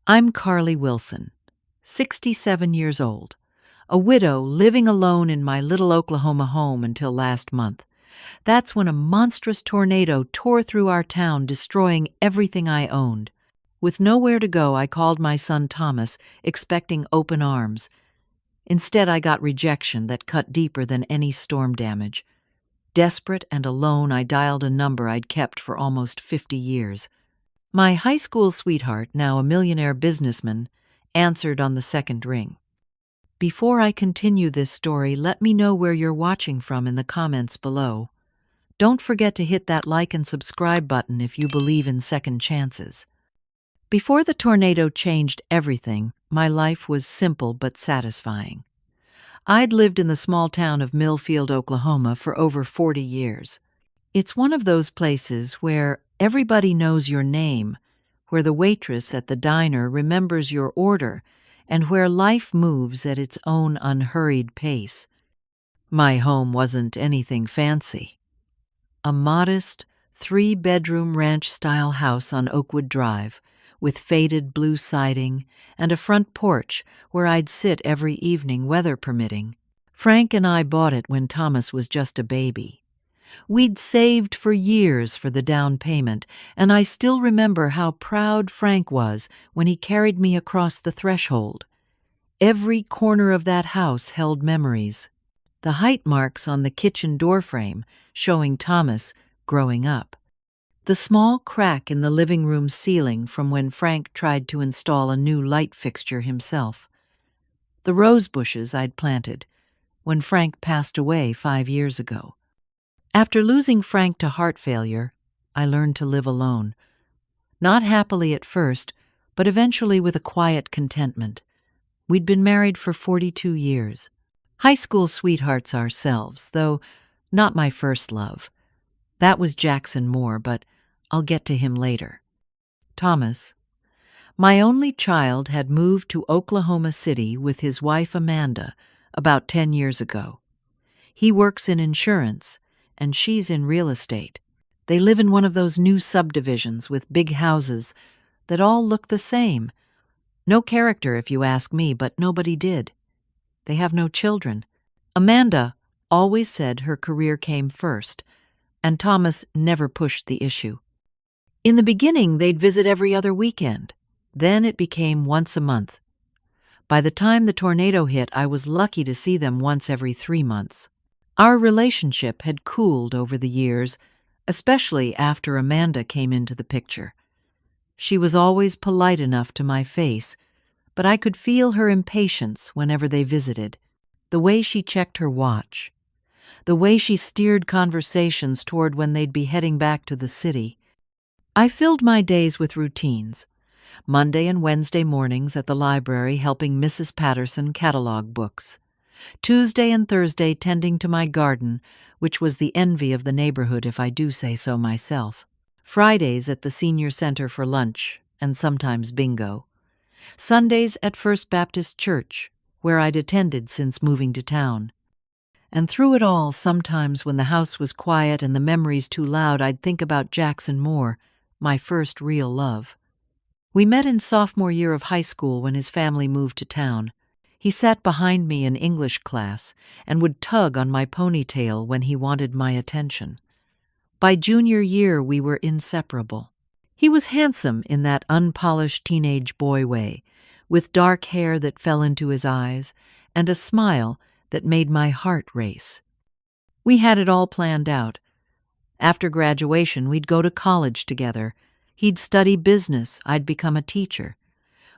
I'm Carly Wilson, 67 years old, a widow living alone in my little Oklahoma home until last month. That's when a monstrous tornado tore through our town, destroying everything I owned. With nowhere to go, I called my son Thomas, expecting open arms. Instead, I got rejection that cut deeper than any storm damage. Desperate and alone, I dialed a number I'd kept for almost 50 years. My high school sweetheart, now a millionaire businessman, answered on the second ring. Before I continue this story, let me know where you're watching from in the comments below. Don't forget to hit that like and subscribe button if you believe in second chances. Before the tornado changed everything, my life was simple but satisfying. I'd lived in the small town of Millfield, Oklahoma for over 40 years. It's one of those places where everybody knows your name, where the waitress at the diner remembers your order, and where life moves at its own unhurried pace. My home wasn't anything fancy. A modest, 3-bedroom ranch-style house on Oakwood Drive, with faded blue siding and a front porch where I'd sit every evening, weather permitting. Frank and I bought it when Thomas was just a baby. We'd saved for years for the down payment, and I still remember how proud Frank was when he carried me across the threshold. Every corner of that house held memories. The height marks on the kitchen doorframe showing Thomas growing up. The small crack in the living room ceiling from when Frank tried to install a new light fixture himself. The rose bushes I'd planted when Frank passed away 5 years ago. After losing Frank to heart failure, I learned to live alone. Not happily at first, but eventually with a quiet contentment. We'd been married for 42 years. High school sweethearts ourselves, though not my first love. That was Jackson Moore, but I'll get to him later. Thomas, my only child, had moved to Oklahoma City with his wife Amanda about 10 years ago. He works in insurance, and she's in real estate. They live in one of those new subdivisions with big houses that all look the same. No character, if you ask me, but nobody did. They have no children. Amanda always said her career came first, and Thomas never pushed the issue. In the beginning, they'd visit every other weekend. Then it became once a month. By the time the tornado hit, I was lucky to see them once every 3 months. Our relationship had cooled over the years, especially after Amanda came into the picture. She was always polite enough to my face, but I could feel her impatience whenever they visited. The way she checked her watch, the way she steered conversations toward when they'd be heading back to the city. I filled my days with routines. Monday and Wednesday mornings at the library helping Mrs. Patterson catalog books. Tuesday and Thursday tending to my garden, which was the envy of the neighborhood if I do say so myself. Fridays at the senior center for lunch, and sometimes bingo. Sundays at First Baptist Church, where I'd attended since moving to town. And through it all, sometimes when the house was quiet and the memories too loud, I'd think about Jackson Moore, my first real love. We met in sophomore year of high school when his family moved to town. He sat behind me in English class and would tug on my ponytail when he wanted my attention. By junior year, we were inseparable. He was handsome in that unpolished teenage boy way, with dark hair that fell into his eyes and a smile that made my heart race. We had it all planned out. After graduation, we'd go to college together. He'd study business, I'd become a teacher.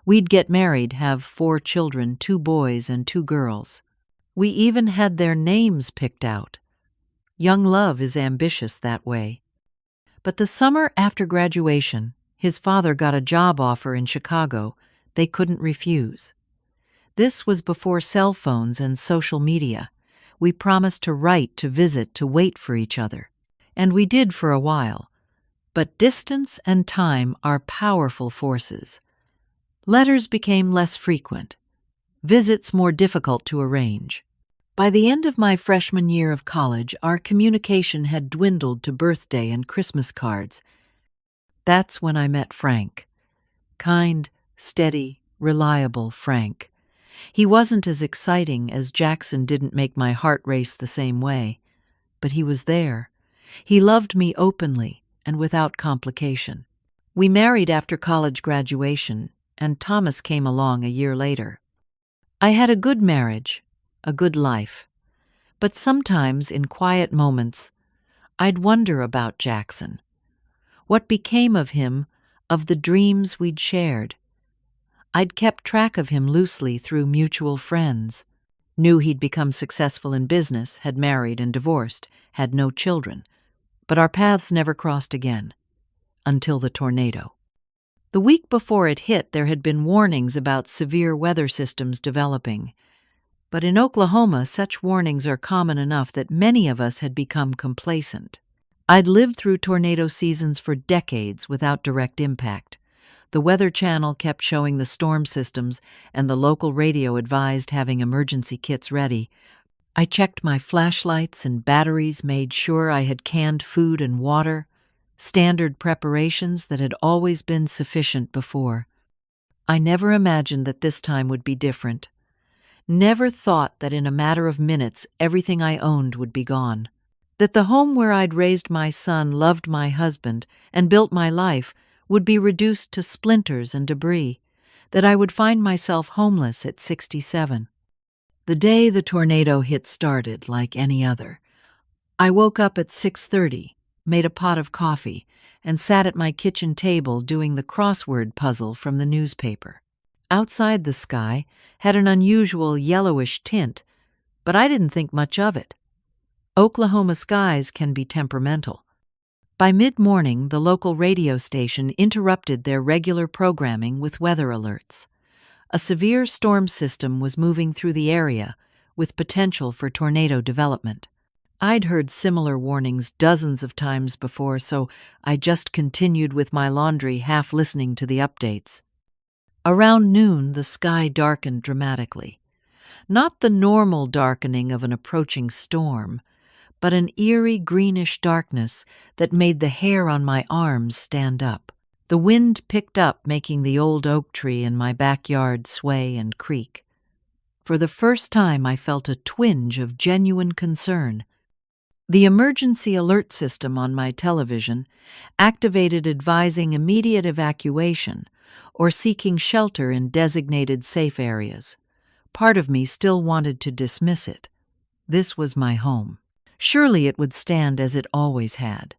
We'd get married, have 4 children, 2 boys and 2 girls. We even had their names picked out. Young love is ambitious that way. But the summer after graduation, his father got a job offer in Chicago they couldn't refuse. This was before cell phones and social media. We promised to write, to visit, to wait for each other. And we did for a while. But distance and time are powerful forces. Letters became less frequent, visits more difficult to arrange. By the end of my freshman year of college, our communication had dwindled to birthday and Christmas cards. That's when I met Frank. Kind, steady, reliable Frank. He wasn't as exciting as Jackson didn't make my heart race the same way, but he was there. He loved me openly and without complication. We married after college graduation, and Thomas came along a year later. I had a good marriage, a good life, but sometimes in quiet moments, I'd wonder about Jackson. What became of him, of the dreams we'd shared? I'd kept track of him loosely through mutual friends. Knew he'd become successful in business, had married and divorced, had no children. But our paths never crossed again, until the tornado. The week before it hit, there had been warnings about severe weather systems developing. But in Oklahoma, such warnings are common enough that many of us had become complacent. I'd lived through tornado seasons for decades without direct impact. The Weather Channel kept showing the storm systems, and the local radio advised having emergency kits ready. I checked my flashlights and batteries, made sure I had canned food and water, standard preparations that had always been sufficient before. I never imagined that this time would be different. Never thought that in a matter of minutes everything I owned would be gone. That the home where I'd raised my son, loved my husband, and built my life would be reduced to splinters and debris. That I would find myself homeless at 67. The day the tornado hit started like any other. I woke up at 6:30, made a pot of coffee, and sat at my kitchen table doing the crossword puzzle from the newspaper. Outside, the sky had an unusual yellowish tint, but I didn't think much of it. Oklahoma skies can be temperamental. By mid-morning, the local radio station interrupted their regular programming with weather alerts. A severe storm system was moving through the area, with potential for tornado development. I'd heard similar warnings dozens of times before, so I just continued with my laundry, half listening to the updates. Around noon, the sky darkened dramatically. Not the normal darkening of an approaching storm, but an eerie greenish darkness that made the hair on my arms stand up. The wind picked up, making the old oak tree in my backyard sway and creak. For the first time, I felt a twinge of genuine concern. The emergency alert system on my television activated advising immediate evacuation or seeking shelter in designated safe areas. Part of me still wanted to dismiss it. This was my home. Surely it would stand as it always had.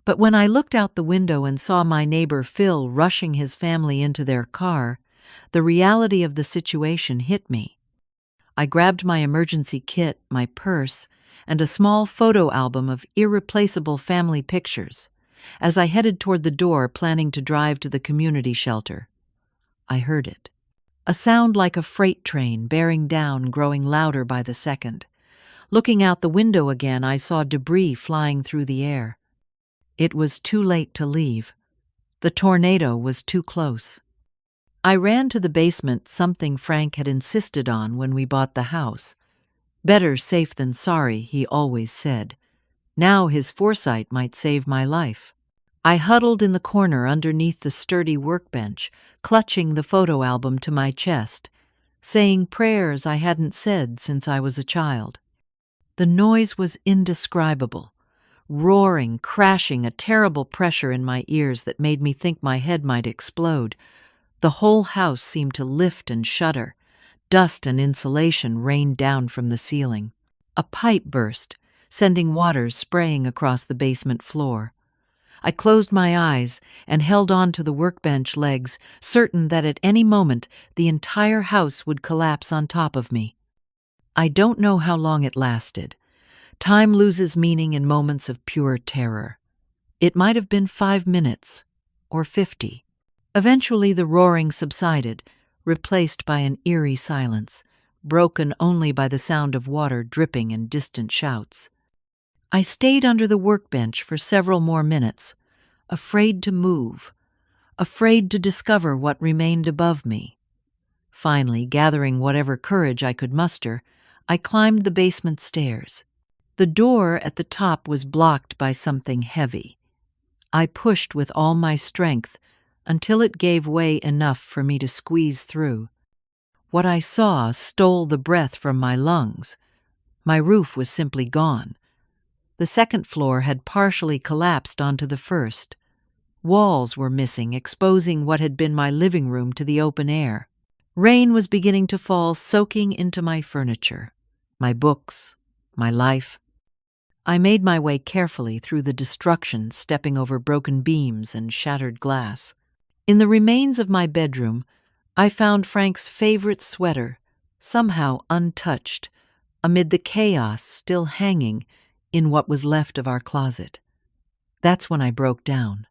But when I looked out the window and saw my neighbor Phil rushing his family into their car, the reality of the situation hit me. I grabbed my emergency kit, my purse, and a small photo album of irreplaceable family pictures as I headed toward the door, planning to drive to the community shelter. I heard it. A sound like a freight train bearing down, growing louder by the second. Looking out the window again, I saw debris flying through the air. It was too late to leave. The tornado was too close. I ran to the basement, something Frank had insisted on when we bought the house. Better safe than sorry, he always said. Now his foresight might save my life. I huddled in the corner underneath the sturdy workbench, clutching the photo album to my chest, saying prayers I hadn't said since I was a child. The noise was indescribable. Roaring, crashing, a terrible pressure in my ears that made me think my head might explode. The whole house seemed to lift and shudder. Dust and insulation rained down from the ceiling. A pipe burst, sending water spraying across the basement floor. I closed my eyes and held on to the workbench legs, certain that at any moment the entire house would collapse on top of me. I don't know how long it lasted. Time loses meaning in moments of pure terror. It might have been 5 minutes, or 50. Eventually the roaring subsided, replaced by an eerie silence, broken only by the sound of water dripping and distant shouts. I stayed under the workbench for several more minutes, afraid to move, afraid to discover what remained above me. Finally, gathering whatever courage I could muster, I climbed the basement stairs. The door at the top was blocked by something heavy. I pushed with all my strength, until it gave way enough for me to squeeze through. What I saw stole the breath from my lungs. My roof was simply gone. The second floor had partially collapsed onto the first. Walls were missing, exposing what had been my living room to the open air. Rain was beginning to fall, soaking into my furniture, my books, my life. I made my way carefully through the destruction, stepping over broken beams and shattered glass. In the remains of my bedroom, I found Frank's favorite sweater, somehow untouched, amid the chaos still hanging in what was left of our closet. That's when I broke down.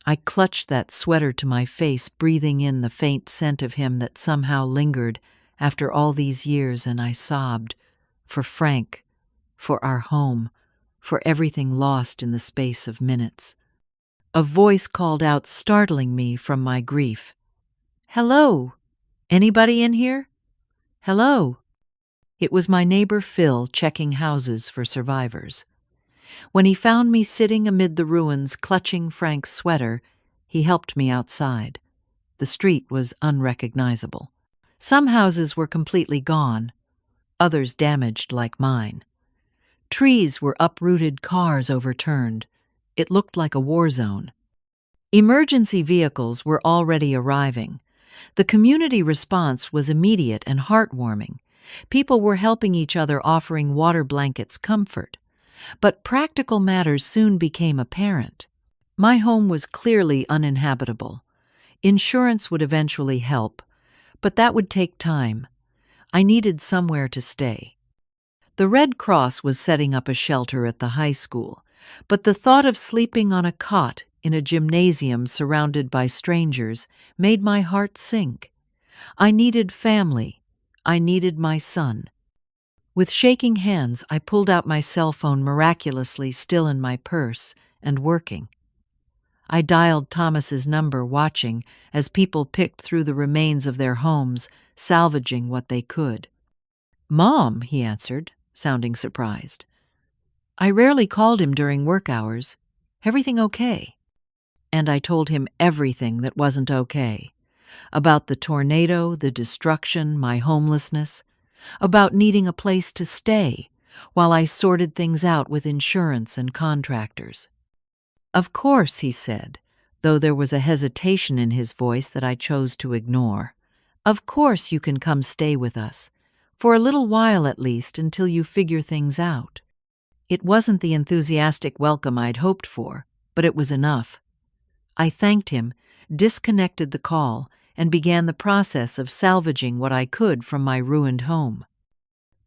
I clutched that sweater to my face, breathing in the faint scent of him that somehow lingered after all these years, and I sobbed. For Frank, for our home, for everything lost in the space of minutes. A voice called out, startling me from my grief. "Hello? Anybody in here? Hello?" It was my neighbor Phil checking houses for survivors. When he found me sitting amid the ruins clutching Frank's sweater, he helped me outside. The street was unrecognizable. Some houses were completely gone, others damaged like mine. Trees were uprooted, cars overturned. It looked like a war zone. Emergency vehicles were already arriving. The community response was immediate and heartwarming. People were helping each other, offering water, blankets, comfort. But practical matters soon became apparent. My home was clearly uninhabitable. Insurance would eventually help, but that would take time. I needed somewhere to stay. The Red Cross was setting up a shelter at the high school, but the thought of sleeping on a cot in a gymnasium surrounded by strangers made my heart sink. I needed family. I needed my son. With shaking hands, I pulled out my cell phone, miraculously still in my purse and working. I dialed Thomas's number, watching as people picked through the remains of their homes, salvaging what they could. "Mom," he answered, sounding surprised. I rarely called him during work hours. "Everything okay?" And I told him everything that wasn't okay. About the tornado, the destruction, my homelessness. About needing a place to stay while I sorted things out with insurance and contractors. "Of course," he said, though there was a hesitation in his voice that I chose to ignore. "Of course you can come stay with us, for a little while at least, until you figure things out." It wasn't the enthusiastic welcome I'd hoped for, but it was enough. I thanked him, disconnected the call, and began the process of salvaging what I could from my ruined home.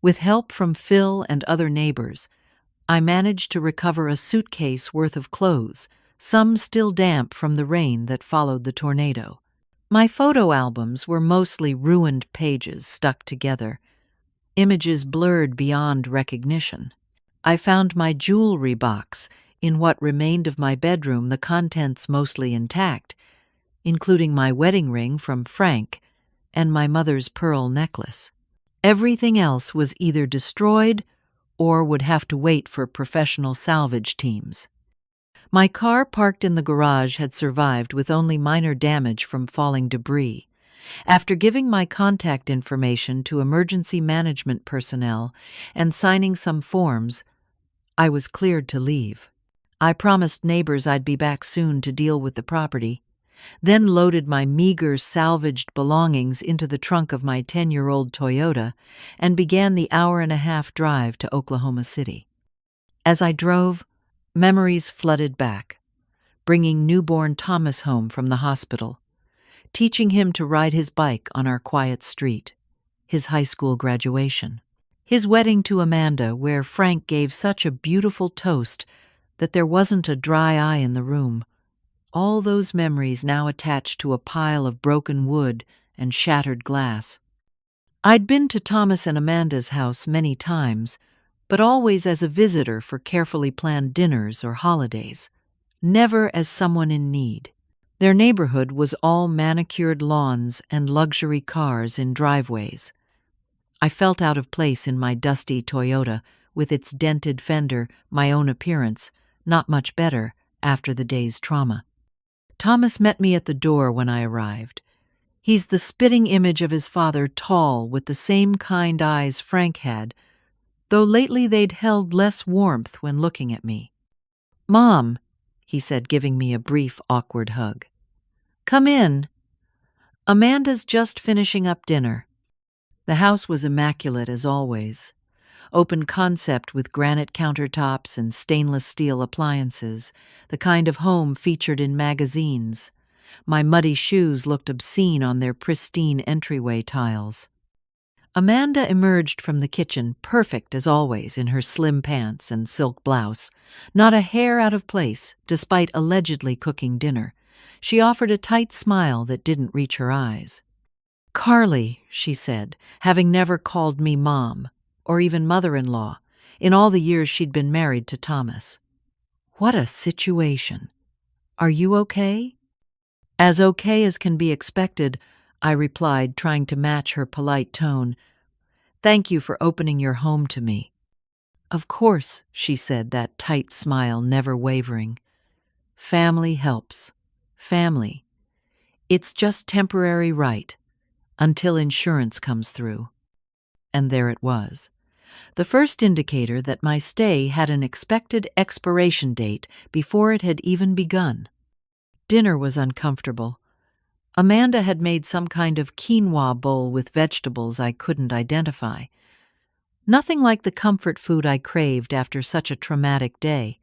With help from Phil and other neighbors, I managed to recover a suitcase worth of clothes, some still damp from the rain that followed the tornado. My photo albums were mostly ruined pages stuck together, images blurred beyond recognition. I found my jewelry box in what remained of my bedroom, the contents mostly intact, including my wedding ring from Frank and my mother's pearl necklace. Everything else was either destroyed or would have to wait for professional salvage teams. My car parked in the garage had survived with only minor damage from falling debris. After giving my contact information to emergency management personnel and signing some forms, I was cleared to leave. I promised neighbors I'd be back soon to deal with the property, then loaded my meager salvaged belongings into the trunk of my 10-year-old Toyota and began the hour-and-a-half drive to Oklahoma City. As I drove, memories flooded back, bringing newborn Thomas home from the hospital, teaching him to ride his bike on our quiet street, his high school graduation, his wedding to Amanda, where Frank gave such a beautiful toast that there wasn't a dry eye in the room. All those memories now attached to a pile of broken wood and shattered glass. I'd been to Thomas and Amanda's house many times, but always as a visitor for carefully planned dinners or holidays, never as someone in need. Their neighborhood was all manicured lawns and luxury cars in driveways. I felt out of place in my dusty Toyota, with its dented fender, my own appearance, not much better after the day's trauma. Thomas met me at the door when I arrived. He's the spitting image of his father, tall, with the same kind eyes Frank had, though lately they'd held less warmth when looking at me. "Mom," he said, giving me a brief, awkward hug. "Come in. Amanda's just finishing up dinner." The house was immaculate as always. Open concept with granite countertops and stainless steel appliances, the kind of home featured in magazines. My muddy shoes looked obscene on their pristine entryway tiles. Amanda emerged from the kitchen, perfect as always in her slim pants and silk blouse, not a hair out of place, despite allegedly cooking dinner. She offered a tight smile that didn't reach her eyes. "Carly," she said, having never called me Mom, or even mother-in-law, in all the years she'd been married to Thomas. "What a situation. Are you okay?" "As okay as can be expected," I replied, trying to match her polite tone. "Thank you for opening your home to me." "Of course," she said, that tight smile never wavering. "Family helps. Family. It's just temporary, right, until insurance comes through." And there it was. The first indicator that my stay had an expected expiration date before it had even begun. Dinner was uncomfortable. Amanda had made some kind of quinoa bowl with vegetables I couldn't identify. Nothing like the comfort food I craved after such a traumatic day.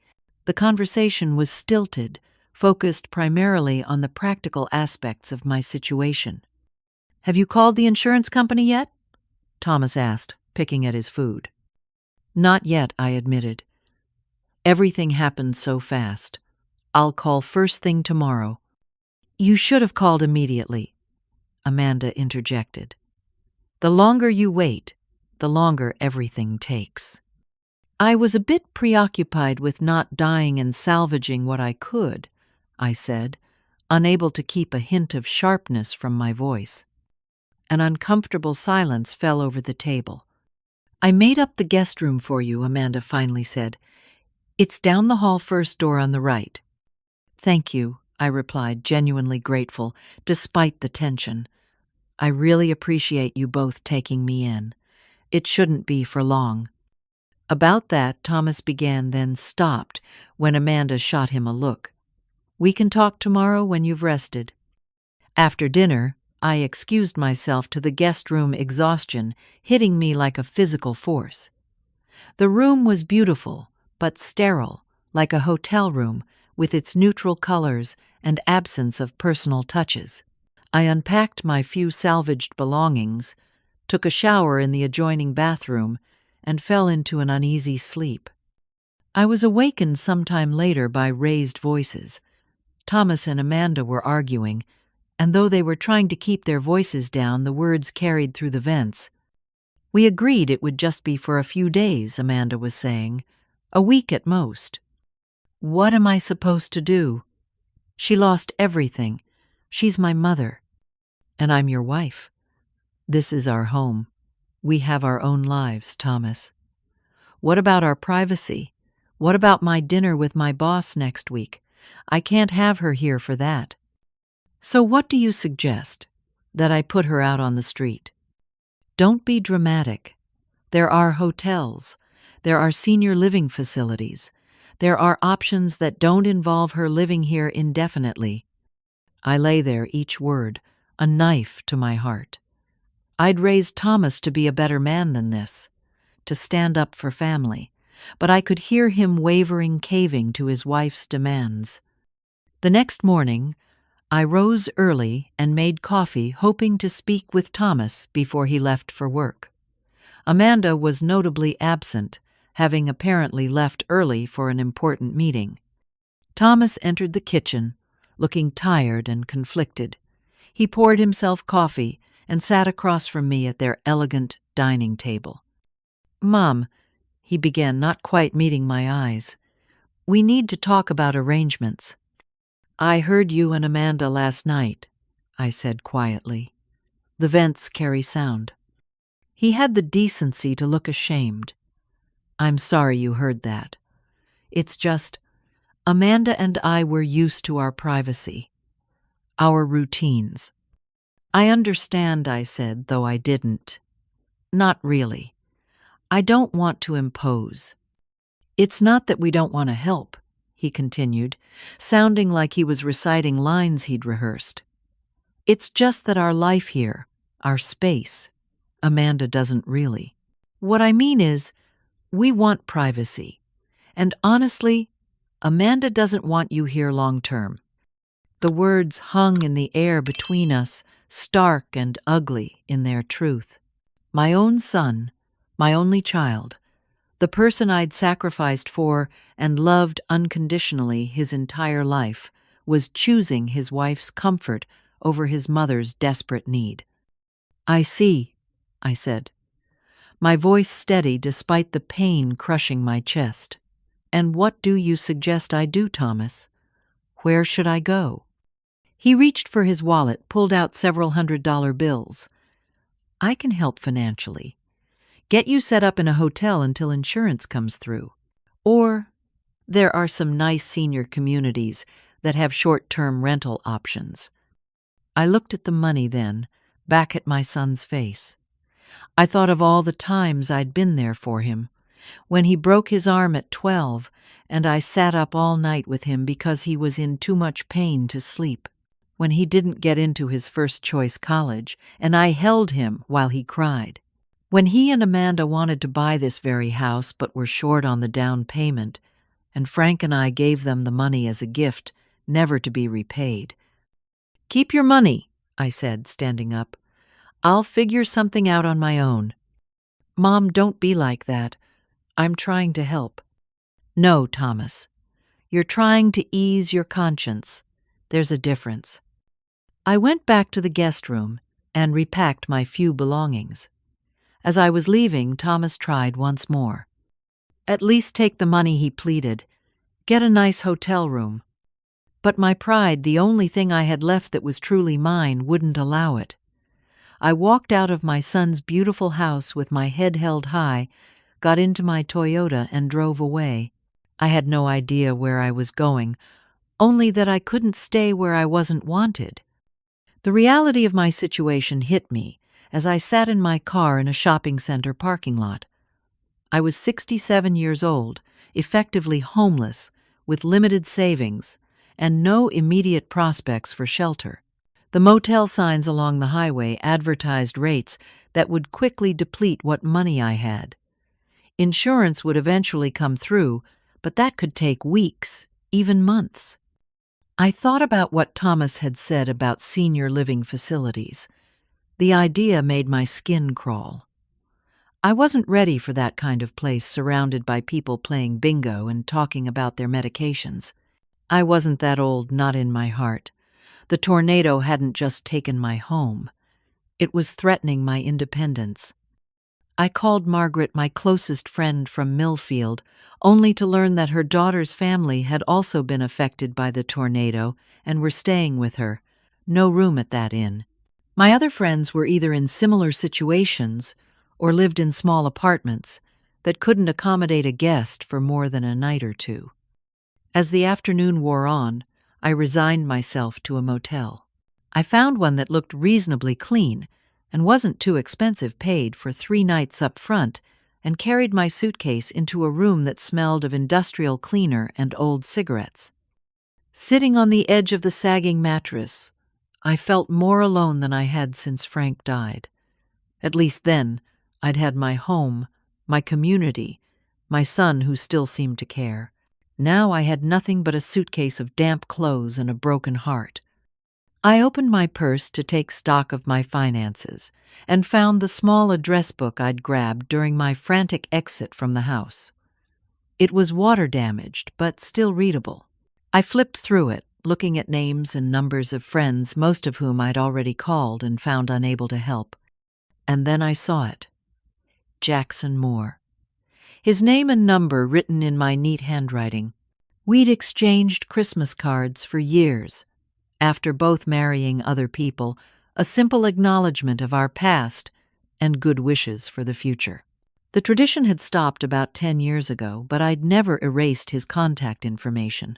The conversation was stilted, focused primarily on the practical aspects of my situation. "Have you called the insurance company yet?" Thomas asked, picking at his food. "Not yet," I admitted. "Everything happened so fast. I'll call first thing tomorrow." "You should have called immediately," Amanda interjected. "The longer you wait, the longer everything takes." "I was a bit preoccupied with not dying and salvaging what I could," I said, unable to keep a hint of sharpness from my voice. An uncomfortable silence fell over the table. "I made up the guest room for you," Amanda finally said. "It's down the hall, first door on the right." "Thank you," I replied, genuinely grateful, despite the tension. "I really appreciate you both taking me in. It shouldn't be for long." About that, Thomas began, then stopped when Amanda shot him a look. "We can talk tomorrow when you've rested." After dinner, I excused myself to the guest room, exhaustion hitting me like a physical force. The room was beautiful, but sterile, like a hotel room, with its neutral colors and absence of personal touches. I unpacked my few salvaged belongings, took a shower in the adjoining bathroom, and fell into an uneasy sleep. I was awakened sometime later by raised voices. Thomas and Amanda were arguing, and though they were trying to keep their voices down, the words carried through the vents. "We agreed it would just be for a few days," Amanda was saying. "A week at most." "What am I supposed to do? She lost everything. She's my mother. And I'm your wife. This is our home. We have our own lives, Thomas. What about our privacy? What about my dinner with my boss next week? I can't have her here for that. So what do you suggest? That I put her out on the street?" "Don't be dramatic. There are hotels. There are senior living facilities. There are options that don't involve her living here indefinitely." I lay there, each word, a knife to my heart. I'd raised Thomas to be a better man than this, to stand up for family, but I could hear him wavering, caving to his wife's demands. The next morning, I rose early and made coffee, hoping to speak with Thomas before he left for work. Amanda was notably absent, having apparently left early for an important meeting. Thomas entered the kitchen, looking tired and conflicted. He poured himself coffee and sat across from me at their elegant dining table. "Mom," he began, not quite meeting my eyes, "we need to talk about arrangements." "I heard you and Amanda last night," I said quietly. "The vents carry sound." He had the decency to look ashamed. "I'm sorry you heard that. It's just, Amanda and I were used to our privacy. our routines. I understand, I said, though I didn't. Not really. I don't want to impose. It's not that we don't want to help, he continued, sounding like he was reciting lines he'd rehearsed. It's just that our life here, our space, Amanda doesn't really. What I mean is, we want privacy. And honestly, Amanda doesn't want you here long term. The words hung in the air between us, stark and ugly in their truth. My own son, my only child, the person I'd sacrificed for and loved unconditionally his entire life, was choosing his wife's comfort over his mother's desperate need. I see, I said, my voice steady despite the pain crushing my chest. And what do you suggest I do, Thomas? Where should I go? He reached for his wallet, pulled out several $100 bills. I can help financially. Get you set up in a hotel until insurance comes through. Or there are some nice senior communities that have short-term rental options. I looked at the money then, back at my son's face. I thought of all the times I'd been there for him. When he broke his arm at 12, and I sat up all night with him because he was in too much pain to sleep. When he didn't get into his first-choice college, and I held him while he cried. When he and Amanda wanted to buy this very house but were short on the down payment, and Frank and I gave them the money as a gift, never to be repaid. Keep your money, I said, standing up. I'll figure something out on my own. Mom, don't be like that. I'm trying to help. No, Thomas. You're trying to ease your conscience. There's a difference. I went back to the guest room and repacked my few belongings. As I was leaving, Thomas tried once more. At least take the money, he pleaded. Get a nice hotel room. But my pride, the only thing I had left that was truly mine, wouldn't allow it. I walked out of my son's beautiful house with my head held high, got into my Toyota and drove away. I had no idea where I was going, only that I couldn't stay where I wasn't wanted. The reality of my situation hit me as I sat in my car in a shopping center parking lot. I was 67 years old, effectively homeless, with limited savings, and no immediate prospects for shelter. The motel signs along the highway advertised rates that would quickly deplete what money I had. Insurance would eventually come through, but that could take weeks, even months. I thought about what Thomas had said about senior living facilities. The idea made my skin crawl. I wasn't ready for that kind of place surrounded by people playing bingo and talking about their medications. I wasn't that old, not in my heart. The tornado hadn't just taken my home. It was threatening my independence. I called Margaret, my closest friend from Millfield, only to learn that her daughter's family had also been affected by the tornado and were staying with her. No room at that inn. My other friends were either in similar situations or lived in small apartments that couldn't accommodate a guest for more than a night or two. As the afternoon wore on, I resigned myself to a motel. I found one that looked reasonably clean and wasn't too expensive, paid for 3 nights up front, and carried my suitcase into a room that smelled of industrial cleaner and old cigarettes. Sitting on the edge of the sagging mattress, I felt more alone than I had since Frank died. At least then, I'd had my home, my community, my son who still seemed to care. Now I had nothing but a suitcase of damp clothes and a broken heart. I opened my purse to take stock of my finances and found the small address book I'd grabbed during my frantic exit from the house. It was water-damaged, but still readable. I flipped through it, looking at names and numbers of friends, most of whom I'd already called and found unable to help. And then I saw it. Jackson Moore. His name and number written in my neat handwriting. We'd exchanged Christmas cards for years. After both marrying other people, a simple acknowledgement of our past and good wishes for the future. The tradition had stopped about 10 years ago, but I'd never erased his contact information.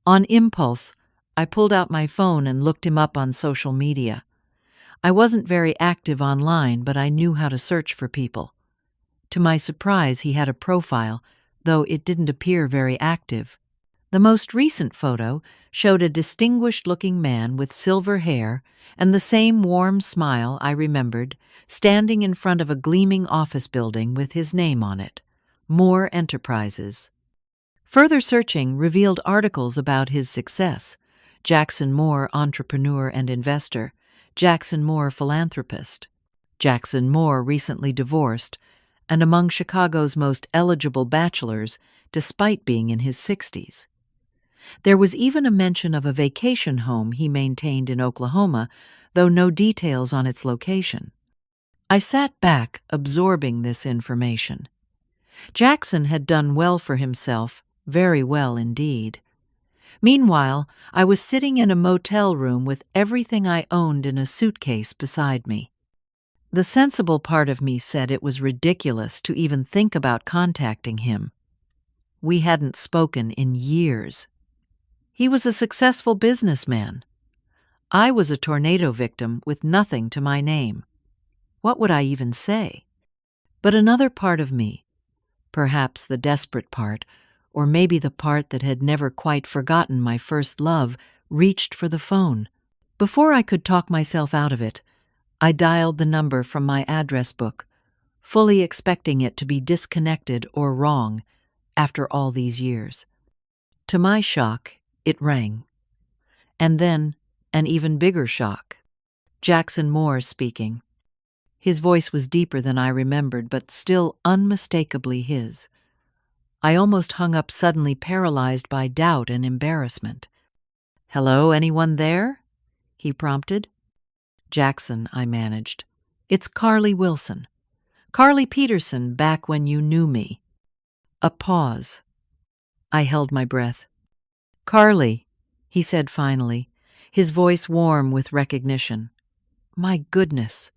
On impulse, I pulled out my phone and looked him up on social media. I wasn't very active online, but I knew how to search for people. To my surprise, he had a profile, though it didn't appear very active. The most recent photo showed a distinguished-looking man with silver hair and the same warm smile I remembered, standing in front of a gleaming office building with his name on it, Moore Enterprises. Further searching revealed articles about his success: Jackson Moore, entrepreneur and investor; Jackson Moore, philanthropist; Jackson Moore, recently divorced, and among Chicago's most eligible bachelors, despite being in his 60s. There was even a mention of a vacation home he maintained in Oklahoma, though no details on its location. I sat back, absorbing this information. Jackson had done well for himself, very well indeed. Meanwhile, I was sitting in a motel room with everything I owned in a suitcase beside me. The sensible part of me said it was ridiculous to even think about contacting him. We hadn't spoken in years. He was a successful businessman. I was a tornado victim with nothing to my name. What would I even say? But another part of me, perhaps the desperate part, or maybe the part that had never quite forgotten my first love, reached for the phone. Before I could talk myself out of it, I dialed the number from my address book, fully expecting it to be disconnected or wrong after all these years. To my shock, it rang. And then, an even bigger shock. Jackson Moore speaking. His voice was deeper than I remembered, but still unmistakably his. I almost hung up, suddenly paralyzed by doubt and embarrassment. "Hello, anyone there?" he prompted. "Jackson," I managed. "It's Carly Wilson. Carly Peterson, back when you knew me." A pause. I held my breath. "Carly," he said finally, his voice warm with recognition. "My goodness.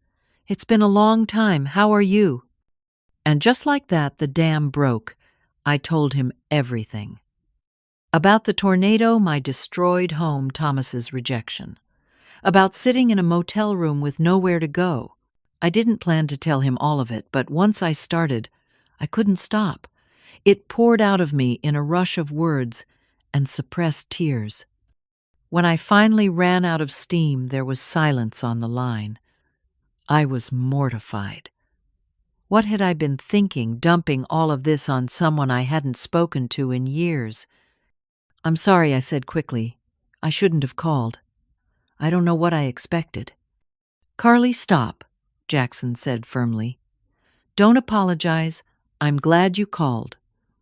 It's been a long time. How are you?" And just like that, the dam broke. I told him everything. About the tornado, my destroyed home, Thomas's rejection. About sitting in a motel room with nowhere to go. I didn't plan to tell him all of it, but once I started, I couldn't stop. It poured out of me in a rush of words and suppressed tears. When I finally ran out of steam, there was silence on the line. I was mortified. What had I been thinking, dumping all of this on someone I hadn't spoken to in years? "I'm sorry," I said quickly. "I shouldn't have called. I don't know what I expected." "Carly, stop," Jackson said firmly. "Don't apologize. I'm glad you called.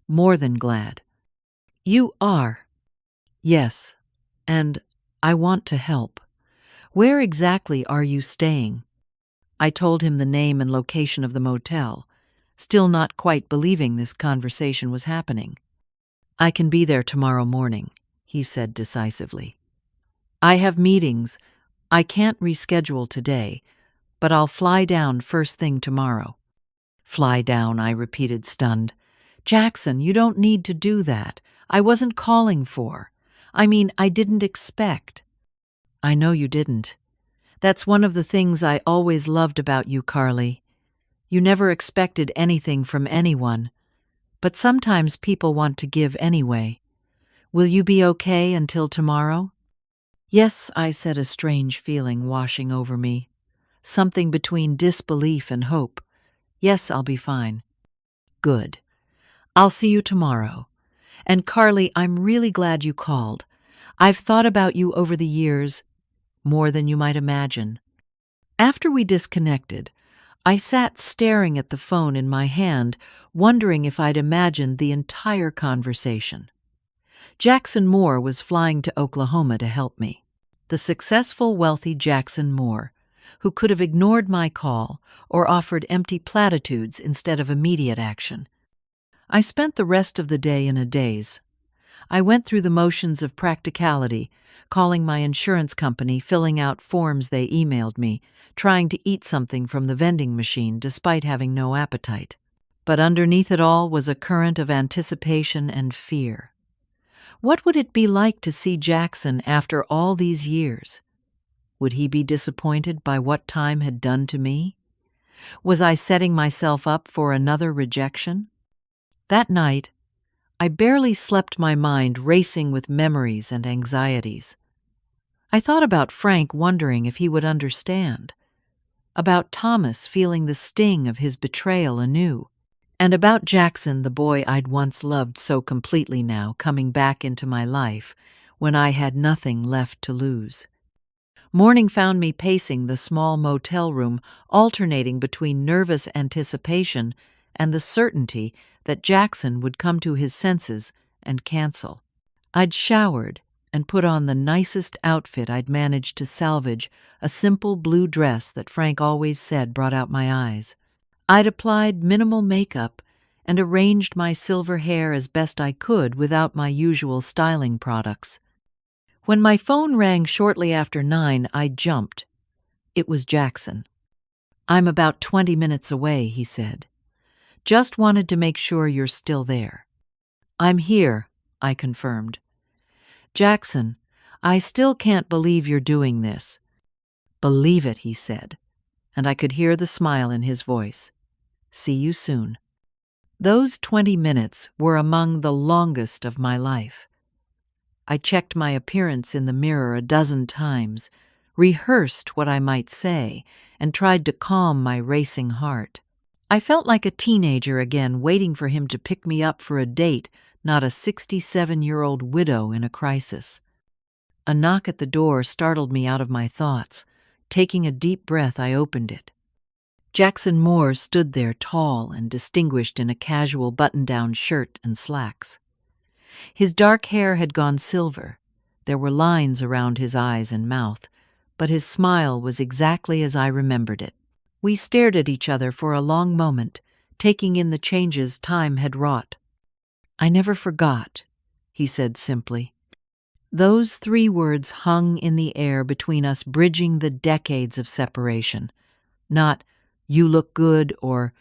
More than glad." "You are?" "Yes. And I want to help. Where exactly are you staying?" I told him the name and location of the motel, still not quite believing this conversation was happening. "I can be there tomorrow morning," he said decisively. "I have meetings. I can't reschedule today, but I'll fly down first thing tomorrow." "Fly down," I repeated, stunned. "Jackson, you don't need to do that. I wasn't calling for. I didn't expect." "I know you didn't. That's one of the things I always loved about you, Carly. You never expected anything from anyone, but sometimes people want to give anyway. Will you be okay until tomorrow?" "Yes," I said, a strange feeling washing over me. Something between disbelief and hope. "Yes, I'll be fine." "Good. I'll see you tomorrow. And Carly, I'm really glad you called. I've thought about you over the years, more than you might imagine." After we disconnected, I sat staring at the phone in my hand, wondering if I'd imagined the entire conversation. Jackson Moore was flying to Oklahoma to help me. The successful, wealthy Jackson Moore, who could have ignored my call or offered empty platitudes instead of immediate action. I spent the rest of the day in a daze. I went through the motions of practicality, calling my insurance company, filling out forms they emailed me, trying to eat something from the vending machine despite having no appetite. But underneath it all was a current of anticipation and fear. What would it be like to see Jackson after all these years? Would he be disappointed by what time had done to me? Was I setting myself up for another rejection? That night, I barely slept, my mind racing with memories and anxieties. I thought about Frank wondering if he would understand, about Thomas feeling the sting of his betrayal anew, and about Jackson, the boy I'd once loved so completely, now coming back into my life when I had nothing left to lose. Morning found me pacing the small motel room, alternating between nervous anticipation and the certainty that Jackson would come to his senses and cancel. I'd showered and put on the nicest outfit I'd managed to salvage, a simple blue dress that Frank always said brought out my eyes. I'd applied minimal makeup and arranged my silver hair as best I could without my usual styling products. When my phone rang shortly after 9, I jumped. It was Jackson. "I'm about 20 minutes away," he said. "Just wanted to make sure you're still there." "I'm here," I confirmed. "Jackson, I still can't believe you're doing this." "Believe it," he said, and I could hear the smile in his voice. "See you soon." Those 20 minutes were among the longest of my life. I checked my appearance in the mirror a dozen times, rehearsed what I might say, and tried to calm my racing heart. I felt like a teenager again, waiting for him to pick me up for a date, not a 67-year-old widow in a crisis. A knock at the door startled me out of my thoughts. Taking a deep breath, I opened it. Jackson Moore stood there, tall and distinguished in a casual button-down shirt and slacks. His dark hair had gone silver. There were lines around his eyes and mouth, but his smile was exactly as I remembered it. We stared at each other for a long moment, taking in the changes time had wrought. "I never forgot," he said simply. Those 3 words hung in the air between us, bridging the decades of separation. Not, "You look good," or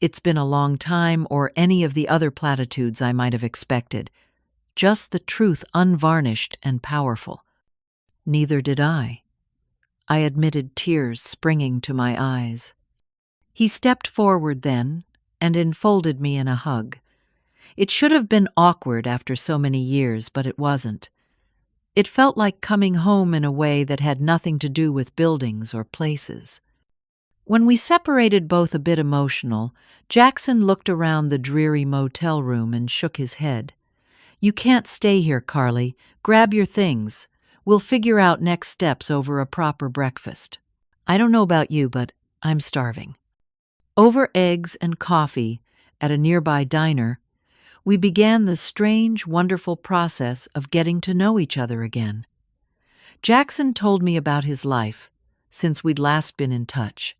"It's been a long time," or any of the other platitudes I might have expected. Just the truth, unvarnished and powerful. "Neither did I," I admitted, tears springing to my eyes. He stepped forward then and enfolded me in a hug. It should have been awkward after so many years, but it wasn't. It felt like coming home in a way that had nothing to do with buildings or places. When we separated, both a bit emotional, Jackson looked around the dreary motel room and shook his head. "You can't stay here, Carly. Grab your things. We'll figure out next steps over a proper breakfast. I don't know about you, but I'm starving." Over eggs and coffee at a nearby diner, we began the strange, wonderful process of getting to know each other again. Jackson told me about his life since we'd last been in touch.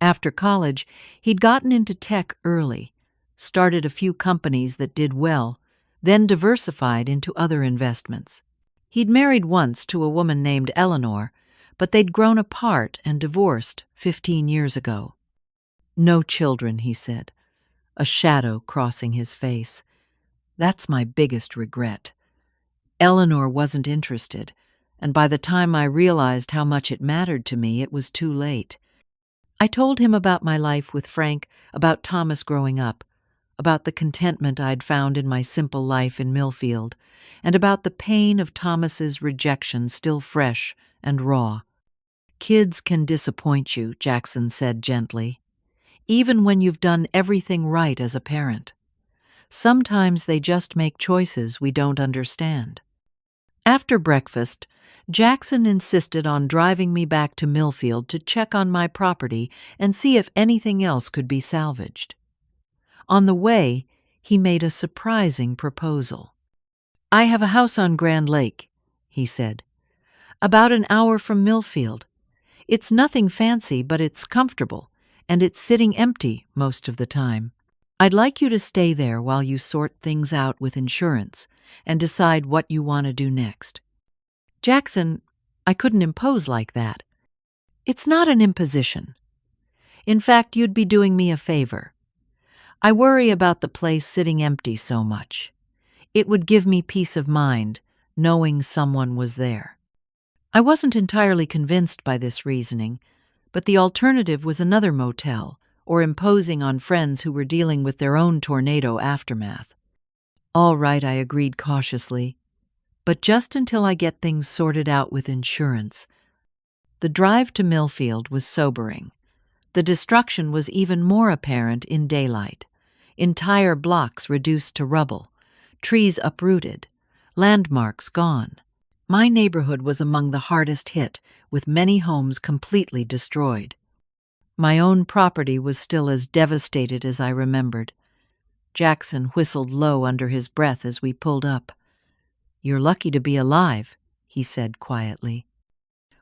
After college, he'd gotten into tech early, started a few companies that did well, then diversified into other investments. He'd married once to a woman named Eleanor, but they'd grown apart and divorced 15 years ago. "No children," he said, a shadow crossing his face. "That's my biggest regret. Eleanor wasn't interested, and by the time I realized how much it mattered to me, it was too late." I told him about my life with Frank, about Thomas growing up, about the contentment I'd found in my simple life in Millfield, and about the pain of Thomas's rejection still fresh and raw. "Kids can disappoint you," Jackson said gently, "even when you've done everything right as a parent. Sometimes they just make choices we don't understand." After breakfast, Jackson insisted on driving me back to Millfield to check on my property and see if anything else could be salvaged. On the way, he made a surprising proposal. "I have a house on Grand Lake," he said, "about an hour from Millfield. It's nothing fancy, but it's comfortable, and it's sitting empty most of the time. I'd like you to stay there while you sort things out with insurance and decide what you want to do next." "Jackson, I couldn't impose like that." "It's not an imposition. In fact, you'd be doing me a favor. I worry about the place sitting empty so much. It would give me peace of mind, knowing someone was there. I wasn't entirely convinced by this reasoning, but the alternative was another motel, or imposing on friends who were dealing with their own tornado aftermath. All right, I agreed cautiously, but just until I get things sorted out with insurance. The drive to Millfield was sobering. The destruction was even more apparent in daylight. Entire blocks reduced to rubble, trees uprooted, landmarks gone. My neighborhood was among the hardest hit, with many homes completely destroyed. My own property was still as devastated as I remembered. Jackson whistled low under his breath as we pulled up. "You're lucky to be alive," he said quietly.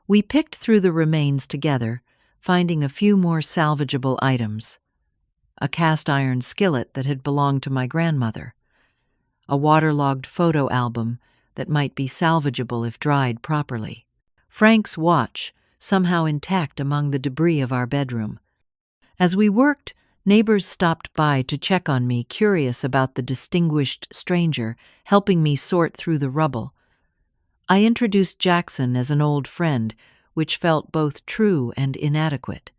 We picked through the remains together, finding a few more salvageable items. A cast-iron skillet that had belonged to my grandmother. A waterlogged photo album that might be salvageable if dried properly. Frank's watch, somehow intact among the debris of our bedroom. As we worked, neighbors stopped by to check on me, curious about the distinguished stranger, helping me sort through the rubble. I introduced Jackson as an old friend, which felt both true and inadequate.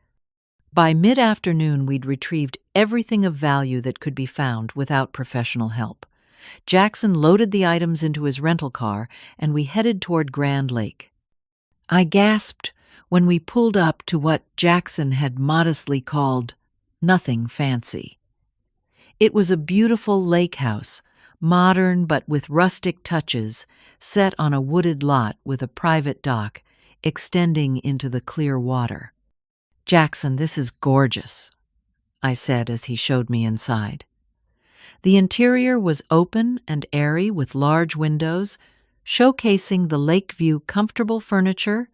By mid-afternoon, we'd retrieved everything of value that could be found without professional help. Jackson loaded the items into his rental car, and we headed toward Grand Lake. I gasped when we pulled up to what Jackson had modestly called nothing fancy. It was a beautiful lake house, modern but with rustic touches, set on a wooded lot with a private dock extending into the clear water. "Jackson, this is gorgeous," I said as he showed me inside. The interior was open and airy with large windows, showcasing the lake view comfortable furniture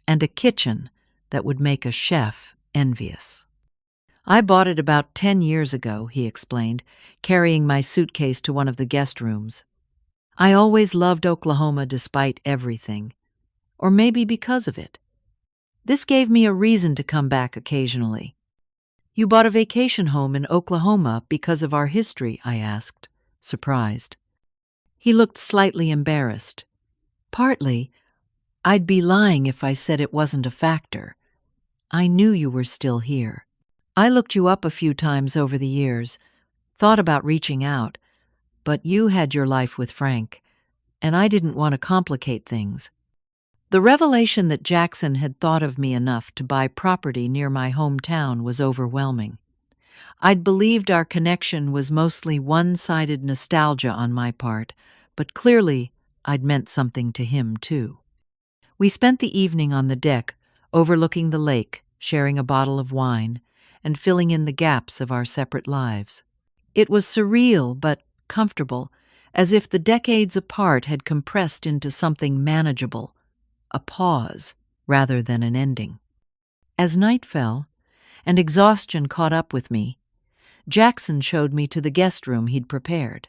and a kitchen that would make a chef envious. "I bought it about 10 years ago," he explained, carrying my suitcase to one of the guest rooms. "I always loved Oklahoma despite everything, or maybe because of it. This gave me a reason to come back occasionally." "You bought a vacation home in Oklahoma because of our history?" I asked, surprised. He looked slightly embarrassed. "Partly. I'd be lying if I said it wasn't a factor. I knew you were still here. I looked you up a few times over the years, thought about reaching out, but you had your life with Frank, and I didn't want to complicate things." The revelation that Jackson had thought of me enough to buy property near my hometown was overwhelming. I'd believed our connection was mostly one-sided nostalgia on my part, but clearly I'd meant something to him too. We spent the evening on the deck, overlooking the lake, sharing a bottle of wine, and filling in the gaps of our separate lives. It was surreal but comfortable, as if the decades apart had compressed into something manageable, a pause rather than an ending. As night fell, and exhaustion caught up with me, Jackson showed me to the guest room he'd prepared.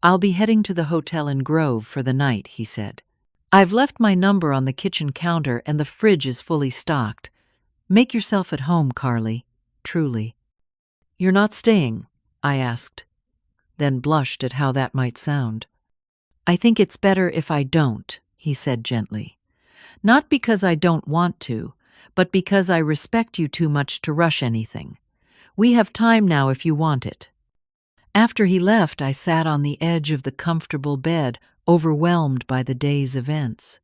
"I'll be heading to the hotel in Grove for the night," he said. "I've left my number on the kitchen counter and the fridge is fully stocked. Make yourself at home, Carly. Truly." "You're not staying?" I asked, then blushed at how that might sound. "I think it's better if I don't," he said gently. "Not because I don't want to, but because I respect you too much to rush anything. We have time now if you want it." After he left, I sat on the edge of the comfortable bed, overwhelmed by the day's events.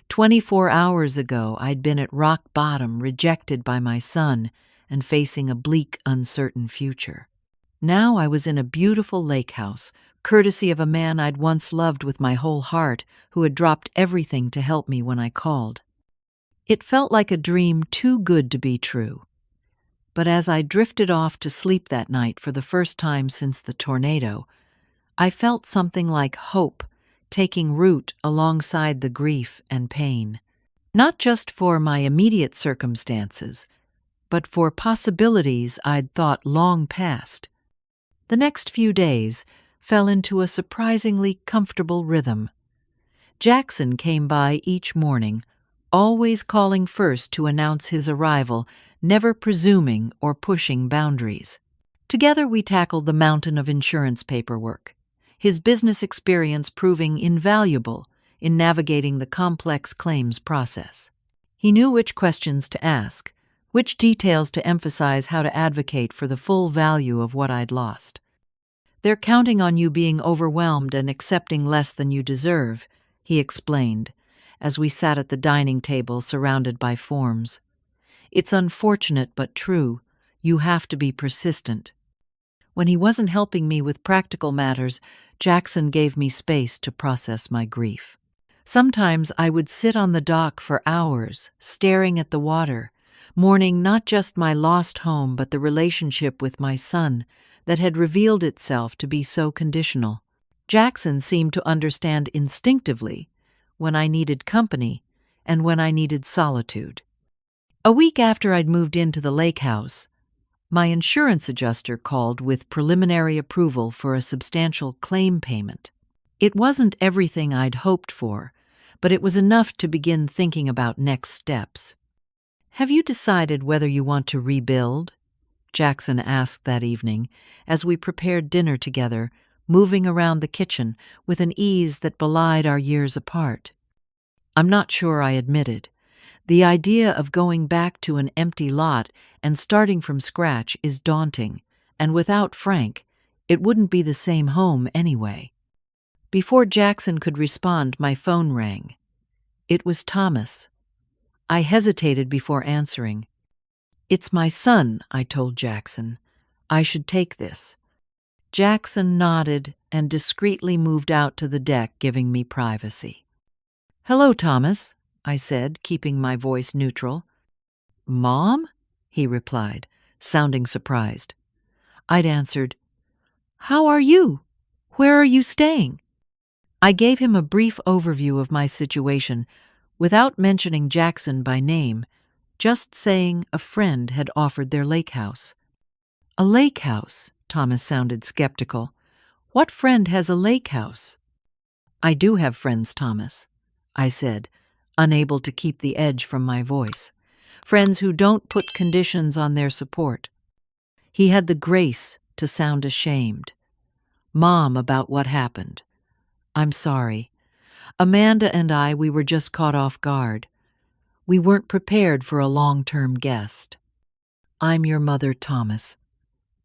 24 hours ago, I'd been at rock bottom, rejected by my son, and facing a bleak, uncertain future. Now I was in a beautiful lake house, courtesy of a man I'd once loved with my whole heart, who had dropped everything to help me when I called. It felt like a dream too good to be true. But as I drifted off to sleep that night for the first time since the tornado, I felt something like hope taking root alongside the grief and pain. Not just for my immediate circumstances, but for possibilities I'd thought long past. The next few days fell into a surprisingly comfortable rhythm. Jackson came by each morning, always calling first to announce his arrival, never presuming or pushing boundaries. Together we tackled the mountain of insurance paperwork. his business experience proving invaluable in navigating the complex claims process. He knew which questions to ask, which details to emphasize, how to advocate for the full value of what I'd lost. "They're counting on you being overwhelmed and accepting less than you deserve," he explained, as we sat at the dining table surrounded by forms. "It's unfortunate but true. You have to be persistent." When he wasn't helping me with practical matters, Jackson gave me space to process my grief. Sometimes I would sit on the dock for hours, staring at the water, mourning not just my lost home but the relationship with my son that had revealed itself to be so conditional. Jackson seemed to understand instinctively when I needed company and when I needed solitude. A week after I'd moved into the lake house, my insurance adjuster called with preliminary approval for a substantial claim payment. It wasn't everything I'd hoped for, but it was enough to begin thinking about next steps. "Have you decided whether you want to rebuild?" Jackson asked that evening as we prepared dinner together, moving around the kitchen with an ease that belied our years apart. "I'm not sure," I admitted. "The idea of going back to an empty lot and starting from scratch is daunting, and without Frank, it wouldn't be the same home anyway." Before Jackson could respond, my phone rang. It was Thomas. I hesitated before answering. "It's my son," I told Jackson. "I should take this." Jackson nodded and discreetly moved out to the deck, giving me privacy. "Hello, Thomas," I said, keeping my voice neutral. "Mom?" he replied, sounding surprised. I'd answered, "How are you? Where are you staying?" I gave him a brief overview of my situation, without mentioning Jackson by name, just saying a friend had offered their lake house. "A lake house?" Thomas sounded skeptical. "What friend has a lake house?" "I do have friends, Thomas," I said, unable to keep the edge from my voice. "Friends who don't put conditions on their support." He had the grace to sound ashamed. "Mom, about what happened. I'm sorry. Amanda and we were just caught off guard. We weren't prepared for a long-term guest. I'm your mother, Thomas,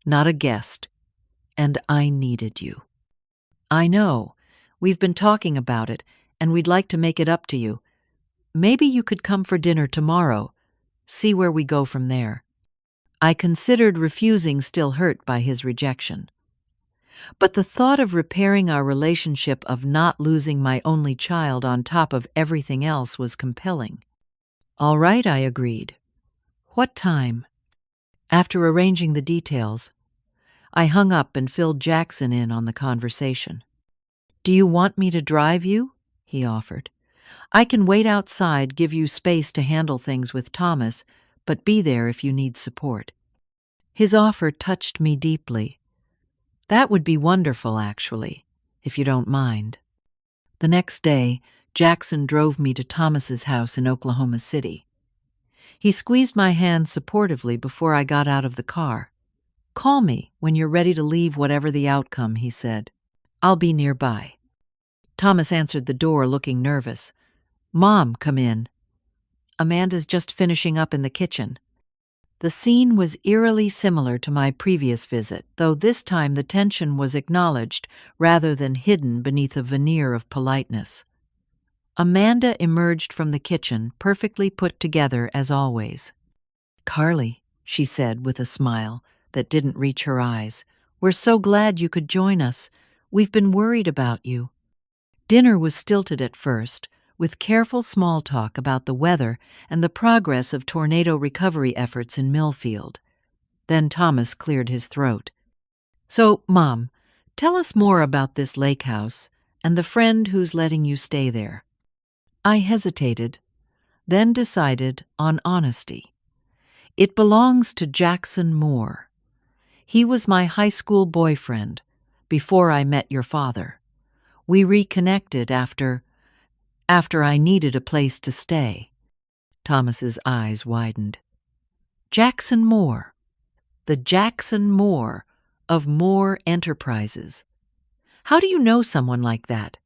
not a guest, and I needed you." "I know. We've been talking about it, and we'd like to make it up to you. Maybe you could come for dinner tomorrow. See where we go from there." I considered refusing, still hurt by his rejection. But the thought of repairing our relationship, of not losing my only child on top of everything else, was compelling. "All right," I agreed. "What time?" After arranging the details, I hung up and filled Jackson in on the conversation. "Do you want me to drive you?" he offered. "I can wait outside, give you space to handle things with Thomas, but be there if you need support." His offer touched me deeply. "That would be wonderful, actually, if you don't mind." The next day, Jackson drove me to Thomas's house in Oklahoma City. He squeezed my hand supportively before I got out of the car. "Call me when you're ready to leave, whatever the outcome," he said. "I'll be nearby." Thomas answered the door, looking nervous. "Mom, come in. Amanda's just finishing up in the kitchen." The scene was eerily similar to my previous visit, though this time the tension was acknowledged rather than hidden beneath a veneer of politeness. Amanda emerged from the kitchen, perfectly put together as always. "Carly," she said with a smile that didn't reach her eyes, "we're so glad you could join us. We've been worried about you." Dinner was stilted at first, with careful small talk about the weather and the progress of tornado recovery efforts in Millfield. Then Thomas cleared his throat. "So, Mom, tell us more about this lake house and the friend who's letting you stay there." I hesitated, then decided on honesty. "It belongs to Jackson Moore. He was my high school boyfriend before I met your father. We reconnected after I needed a place to stay." Thomas's eyes widened. "Jackson Moore, the Jackson Moore of Moore Enterprises. How do you know someone like that?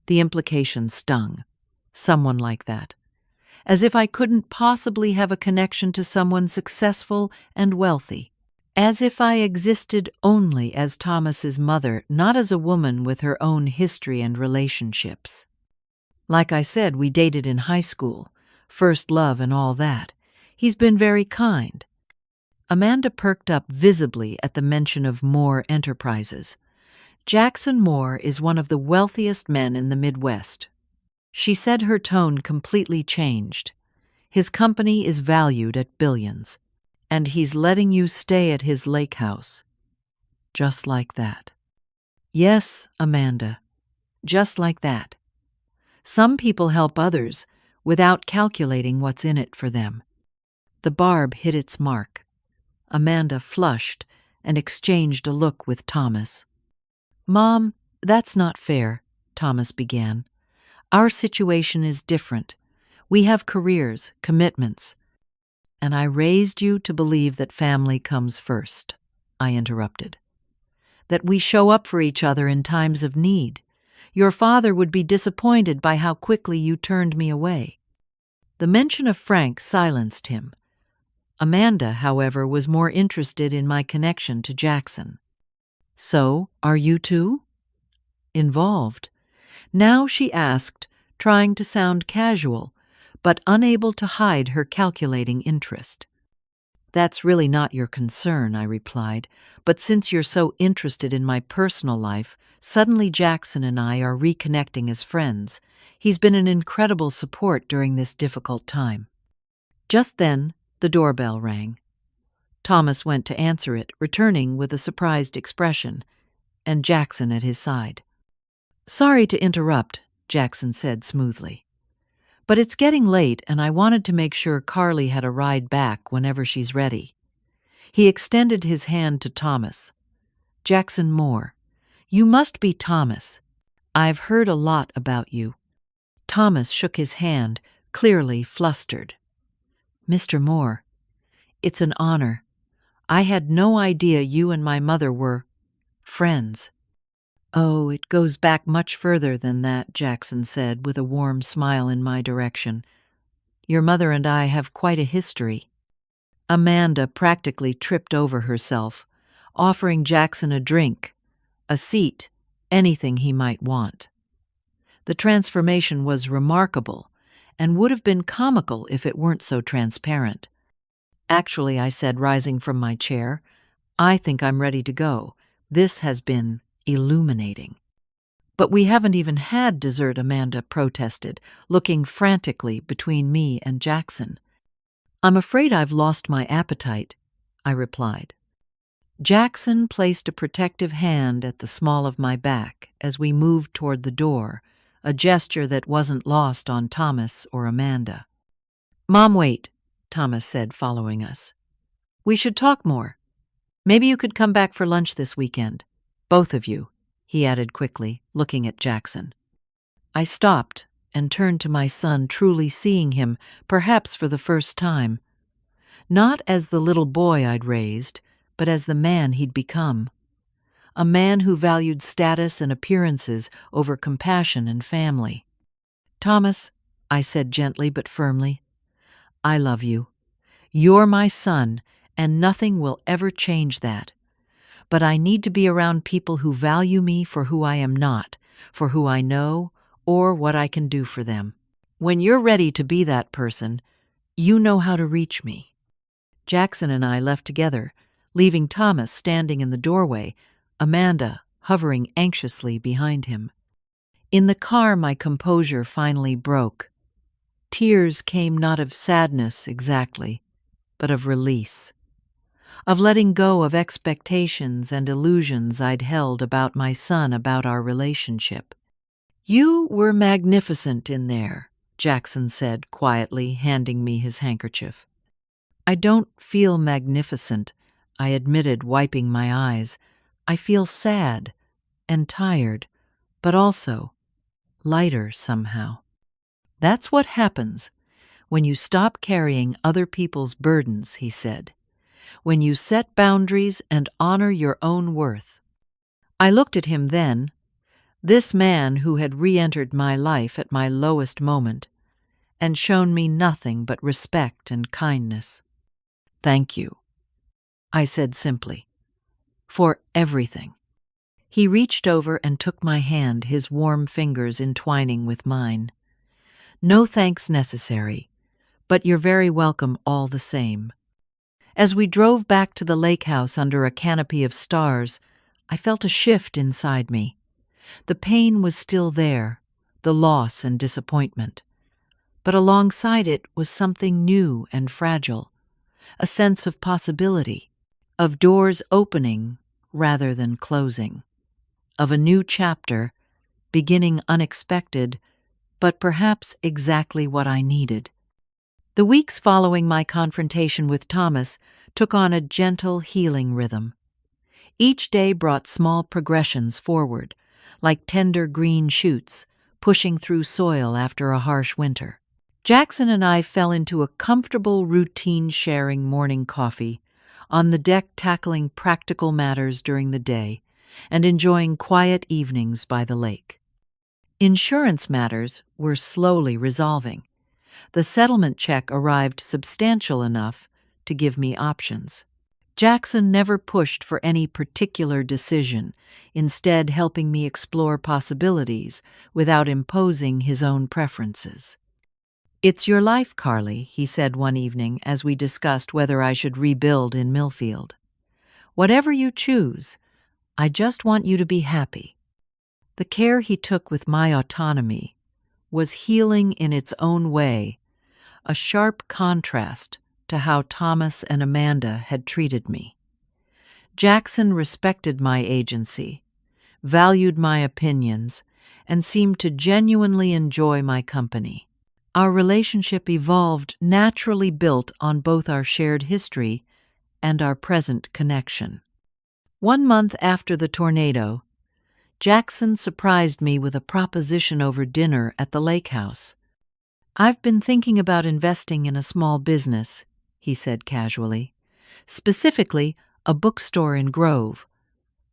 The implication stung. Someone like that. As if I couldn't possibly have a connection to someone successful and wealthy. As if I existed only as Thomas's mother, not as a woman with her own history and relationships. Like I said, we dated in high school, first love and all that. He's been very kind. Amanda perked up visibly at the mention of Moore Enterprises. Jackson Moore is one of the wealthiest men in the Midwest. She said, her tone completely changed. His company is valued at billions, and he's letting you stay at his lake house. Just like that. Yes, Amanda, just like that. Some people help others without calculating what's in it for them. The barb hit its mark. Amanda flushed and exchanged a look with Thomas. "Mom, that's not fair," Thomas began. "Our situation is different. We have careers, commitments." "And I raised you to believe that family comes first," I interrupted. "That we show up for each other in times of need. Your father would be disappointed by how quickly you turned me away." The mention of Frank silenced him. Amanda, however, was more interested in my connection to Jackson. "So, are you too?" "Involved?" Now she asked, trying to sound casual, but unable to hide her calculating interest. "That's really not your concern," I replied, "but since you're so interested in my personal life, suddenly Jackson and I are reconnecting as friends. He's been an incredible support during this difficult time." Just then, the doorbell rang. Thomas went to answer it, returning with a surprised expression, and Jackson at his side. "Sorry to interrupt," Jackson said smoothly, "but it's getting late and I wanted to make sure Carly had a ride back whenever she's ready." He extended his hand to Thomas. "Jackson Moore. You must be Thomas. I've heard a lot about you." Thomas shook his hand, clearly flustered. "Mr. Moore, it's an honor. I had no idea you and my mother were friends." "Oh, it goes back much further than that," Jackson said with a warm smile in my direction. "Your mother and I have quite a history." Amanda practically tripped over herself, offering Jackson a drink, a seat, anything he might want. The transformation was remarkable and would have been comical if it weren't so transparent. "Actually," I said, rising from my chair, "I think I'm ready to go. This has been illuminating." "But we haven't even had dessert," Amanda protested, looking frantically between me and Jackson. "I'm afraid I've lost my appetite," I replied. Jackson placed a protective hand at the small of my back as we moved toward the door, a gesture that wasn't lost on Thomas or Amanda. "Mom, wait," Thomas said, following us. "We should talk more. Maybe you could come back for lunch this weekend. Both of you," he added quickly, looking at Jackson. I stopped and turned to my son, truly seeing him, perhaps for the first time. Not as the little boy I'd raised, but as the man he'd become. A man who valued status and appearances over compassion and family. "Thomas," I said gently but firmly, "I love you. You're my son, and nothing will ever change that. But I need to be around people who value me for who I am not, for who I know, or what I can do for them. When you're ready to be that person, you know how to reach me." Jackson and I left together, leaving Thomas standing in the doorway, Amanda hovering anxiously behind him. In the car, my composure finally broke. Tears came not of sadness exactly, but of release. Of letting go of expectations and illusions I'd held about my son, about our relationship. "You were magnificent in there," Jackson said quietly, handing me his handkerchief. "I don't feel magnificent," I admitted, wiping my eyes. "I feel sad and tired, but also lighter somehow. That's what happens when you stop carrying other people's burdens," he said. "When you set boundaries and honor your own worth." I looked at him then, This man who had re-entered my life at my lowest moment and shown me nothing but respect and kindness. "Thank you," I said simply, "for everything." He reached over and took my hand, his warm fingers entwining with mine. "No thanks necessary, but you're very welcome all the same." As we drove back to the lake house under a canopy of stars, I felt a shift inside me. The pain was still there, the loss and disappointment. But alongside it was something new and fragile, a sense of possibility, of doors opening rather than closing, of a new chapter, beginning unexpected, but perhaps exactly what I needed. The weeks following my confrontation with Thomas took on a gentle, healing rhythm. Each day brought small progressions forward, like tender green shoots pushing through soil after a harsh winter. Jackson and I fell into a comfortable routine, sharing morning coffee, on the deck tackling practical matters during the day, and enjoying quiet evenings by the lake. Insurance matters were slowly resolving. The settlement check arrived substantial enough to give me options. Jackson never pushed for any particular decision, instead helping me explore possibilities without imposing his own preferences. "It's your life, Carly," he said one evening as we discussed whether I should rebuild in Millfield. "Whatever you choose, I just want you to be happy." The care he took with my autonomy was healing in its own way, a sharp contrast to how Thomas and Amanda had treated me. Jackson respected my agency, valued my opinions, and seemed to genuinely enjoy my company. Our relationship evolved, naturally built on both our shared history and our present connection. 1 month after the tornado, Jackson surprised me with a proposition over dinner at the lake house. "I've been thinking about investing in a small business," he said casually. "Specifically, a bookstore in Grove.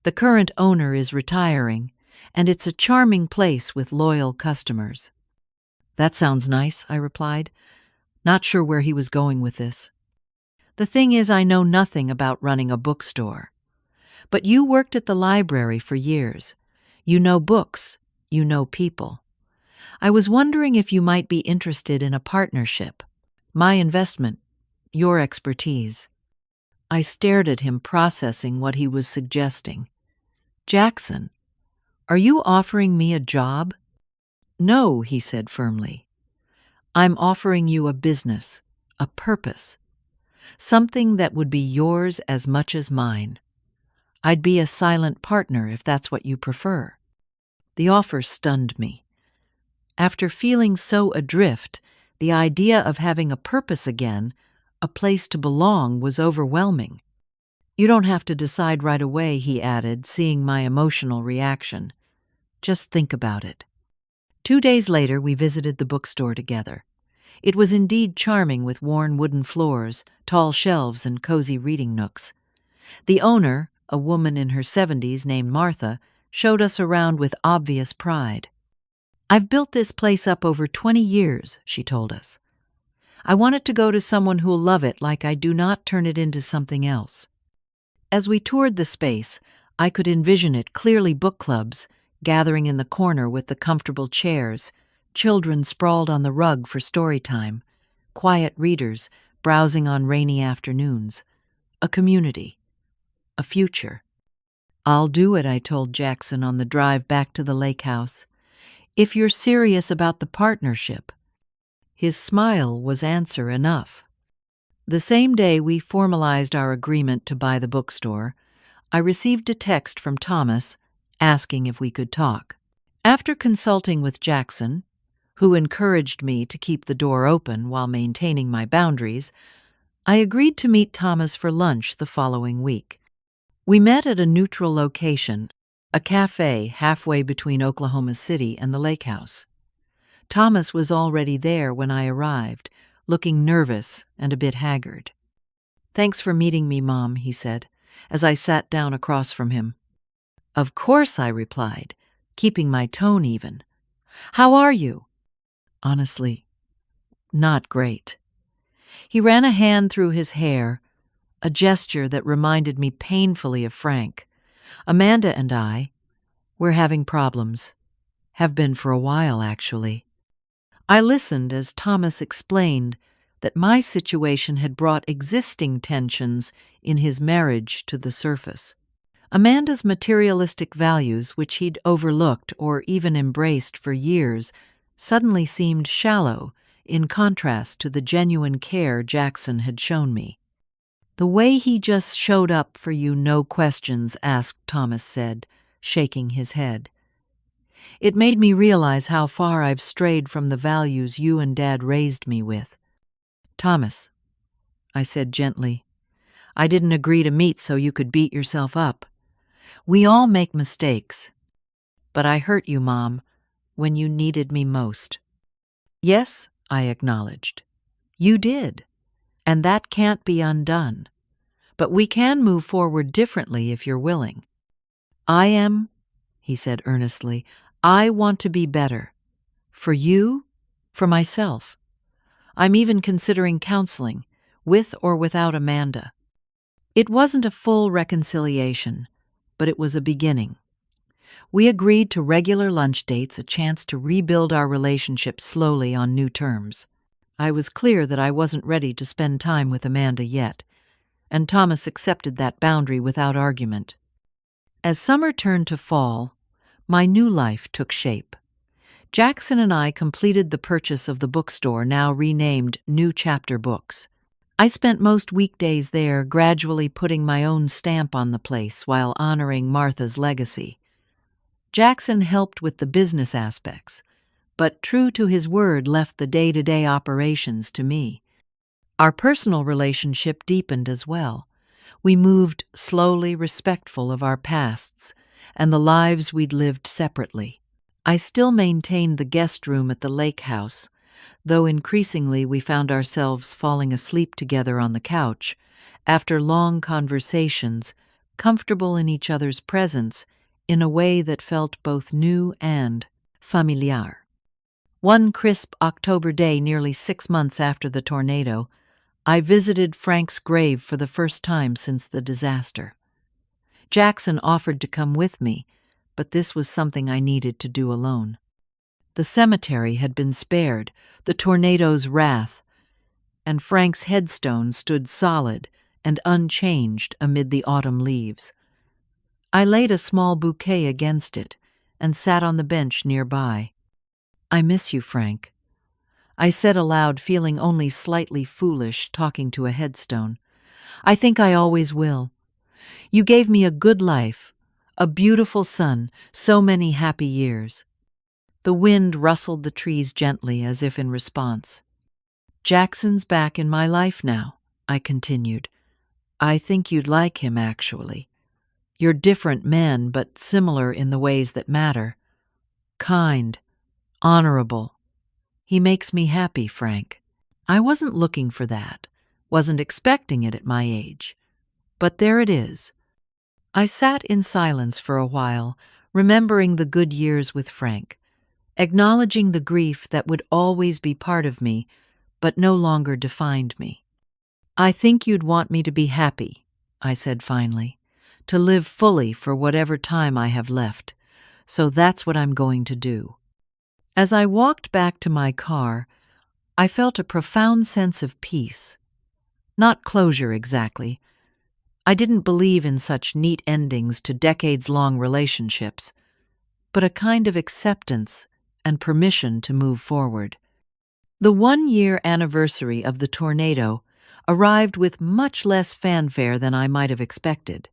The current owner is retiring, and it's a charming place with loyal customers." "That sounds nice," I replied, not sure where he was going with this. "The thing is, I know nothing about running a bookstore. But you worked at the library for years. You know books, you know people. I was wondering if you might be interested in a partnership. My investment, your expertise." I stared at him, processing what he was suggesting. "Jackson, are you offering me a job?" "No," he said firmly. "I'm offering you a business, a purpose, something that would be yours as much as mine. I'd be a silent partner if that's what you prefer." The offer stunned me. After feeling so adrift, the idea of having a purpose again, a place to belong, was overwhelming. "You don't have to decide right away," he added, seeing my emotional reaction. "Just think about it." 2 days later, we visited the bookstore together. It was indeed charming, with worn wooden floors, tall shelves, and cozy reading nooks. The owner, a woman in her 70s named Martha, showed us around with obvious pride. "I've built this place up over 20 years, she told us. "I want it to go to someone who'll love it like I do, not turn it into something else." As we toured the space, I could envision it clearly: book clubs, gathering in the corner with the comfortable chairs, children sprawled on the rug for story time, quiet readers browsing on rainy afternoons, a community, a future. "I'll do it," I told Jackson on the drive back to the lake house, "if you're serious about the partnership." His smile was answer enough. The same day we formalized our agreement to buy the bookstore, I received a text from Thomas asking if we could talk. After consulting with Jackson, who encouraged me to keep the door open while maintaining my boundaries, I agreed to meet Thomas for lunch the following week. We met at a neutral location, a cafe halfway between Oklahoma City and the lake house. Thomas was already there when I arrived, looking nervous and a bit haggard. "Thanks for meeting me, Mom," he said, as I sat down across from him. "Of course," I replied. keeping my tone even. "How are you?" "Honestly, not great." He ran a hand through his hair, a gesture that reminded me painfully of Frank. "Amanda and we're having problems. Have been for a while, actually." I listened as Thomas explained that my situation had brought existing tensions in his marriage to the surface. Amanda's materialistic values, which he'd overlooked or even embraced for years, suddenly seemed shallow in contrast to the genuine care Jackson had shown me. "The way he just showed up for you, no questions asked," Thomas said, shaking his head. "It made me realize how far I've strayed from the values you and Dad raised me with." "Thomas," I said gently, "I didn't agree to meet so you could beat yourself up. We all make mistakes. But I hurt you, Mom, when you needed me most." "Yes," I acknowledged. "You did. And that can't be undone. But we can move forward differently if you're willing." "I am," he said earnestly. "I want to be better. For you, for myself. I'm even considering counseling, with or without Amanda." It wasn't a full reconciliation, but it was a beginning. We agreed to regular lunch dates, a chance to rebuild our relationship slowly on new terms. I was clear that I wasn't ready to spend time with Amanda yet, and Thomas accepted that boundary without argument. As summer turned to fall, my new life took shape. Jackson and I completed the purchase of the bookstore, now renamed New Chapter Books. I spent most weekdays there, gradually putting my own stamp on the place while honoring Martha's legacy. Jackson helped with the business aspects, but true to his word left the day-to-day operations to me. Our personal relationship deepened as well. We moved slowly, respectful of our pasts and the lives we'd lived separately. I still maintained the guest room at the lake house, though increasingly we found ourselves falling asleep together on the couch, after long conversations, comfortable in each other's presence in a way that felt both new and familiar. One crisp October day, nearly 6 months after the tornado, I visited Frank's grave for the first time since the disaster. Jackson offered to come with me, but this was something I needed to do alone. The cemetery had been spared, the tornado's wrath, and Frank's headstone stood solid and unchanged amid the autumn leaves. I laid a small bouquet against it and sat on the bench nearby. "I miss you, Frank," I said aloud, feeling only slightly foolish talking to a headstone. "I think I always will. You gave me a good life, a beautiful son, so many happy years." The wind rustled the trees gently as if in response. "Jackson's back in my life now," I continued. "I think you'd like him, actually. You're different men, but similar in the ways that matter. Kind, honorable. He makes me happy, Frank." I wasn't looking for that, wasn't expecting it at my age. But there it is. I sat in silence for a while, remembering the good years with Frank, acknowledging the grief that would always be part of me, but no longer defined me. "I think you'd want me to be happy," I said finally, "to live fully for whatever time I have left, so that's what I'm going to do." As I walked back to my car, I felt a profound sense of peace. Not closure exactly. I didn't believe in such neat endings to decades-long relationships, but a kind of acceptance and permission to move forward. The 1-year anniversary of the tornado arrived with much less fanfare than I might have expected.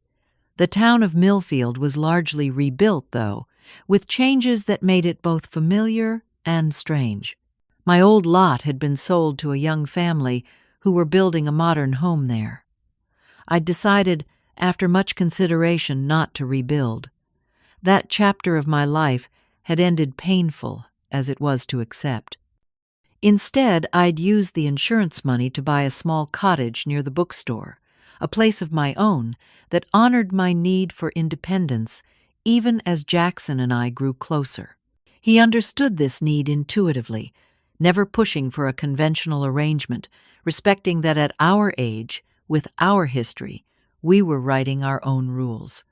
The town of Millfield was largely rebuilt, though, with changes that made it both familiar and strange. My old lot had been sold to a young family who were building a modern home there. I'd decided, after much consideration, not to rebuild. That chapter of my life had ended painful as it was to accept. Instead, I'd used the insurance money to buy a small cottage near the bookstore, a place of my own that honored my need for independence, even as Jackson and I grew closer. He understood this need intuitively, never pushing for a conventional arrangement, respecting that at our age, with our history, we were writing our own rules.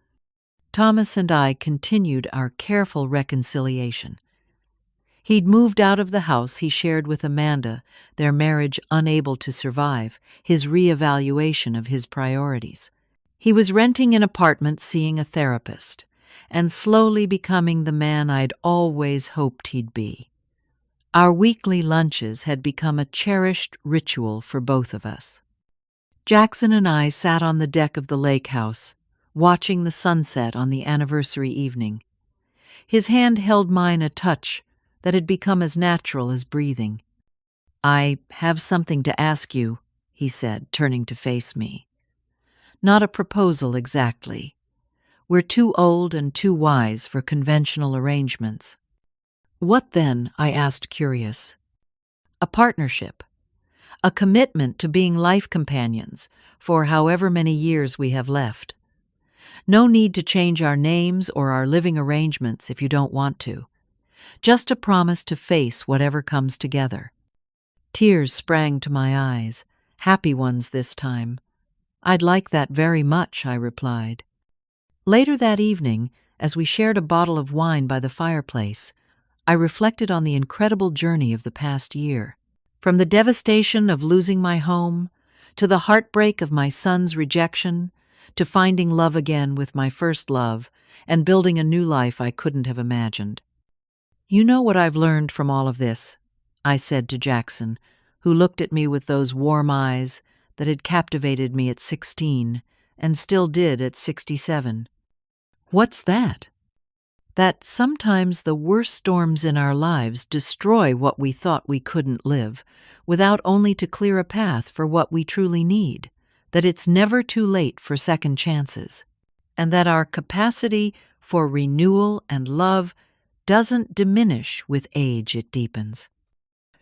Thomas and I continued our careful reconciliation. He'd moved out of the house he shared with Amanda, their marriage unable to survive, his reevaluation of his priorities. He was renting an apartment, seeing a therapist, and slowly becoming the man I'd always hoped he'd be. Our weekly lunches had become a cherished ritual for both of us. Jackson and I sat on the deck of the lake house, watching the sunset on the anniversary evening. His hand held mine a touch that had become as natural as breathing. "I have something to ask you," he said, turning to face me. "Not a proposal exactly. We're too old and too wise for conventional arrangements." "What then?" I asked, curious. "A partnership. A commitment to being life companions for however many years we have left. No need to change our names or our living arrangements if you don't want to. Just a promise to face whatever comes together." Tears sprang to my eyes, happy ones this time. "I'd like that very much," I replied. Later that evening, as we shared a bottle of wine by the fireplace, I reflected on the incredible journey of the past year. From the devastation of losing my home, to the heartbreak of my son's rejection, to finding love again with my first love and building a new life I couldn't have imagined. "You know what I've learned from all of this," I said to Jackson, who looked at me with those warm eyes that had captivated me at 16 and still did at 67. "What's that?" "That sometimes the worst storms in our lives destroy what we thought we couldn't live, without only to clear a path for what we truly need. That it's never too late for second chances. And that our capacity for renewal and love doesn't diminish with age, it deepens."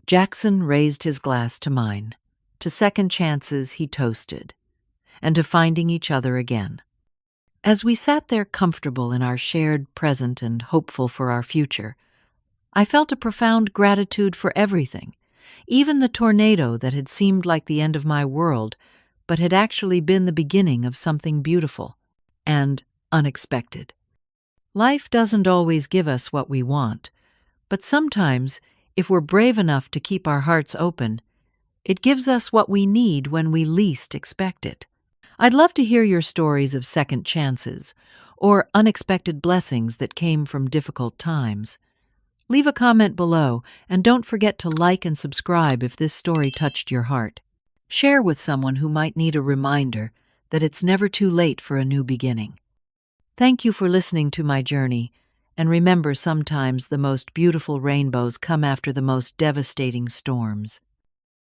Jackson raised his glass to mine. To second chances he toasted, and to finding each other again. As we sat there comfortable in our shared present and hopeful for our future, I felt a profound gratitude for everything, even the tornado that had seemed like the end of my world, but had actually been the beginning of something beautiful and unexpected. Life doesn't always give us what we want, but sometimes, if we're brave enough to keep our hearts open, it gives us what we need when we least expect it. I'd love to hear your stories of second chances or unexpected blessings that came from difficult times. Leave a comment below, and don't forget to like and subscribe if this story touched your heart. Share with someone who might need a reminder that it's never too late for a new beginning. Thank you for listening to my journey, and remember, sometimes the most beautiful rainbows come after the most devastating storms.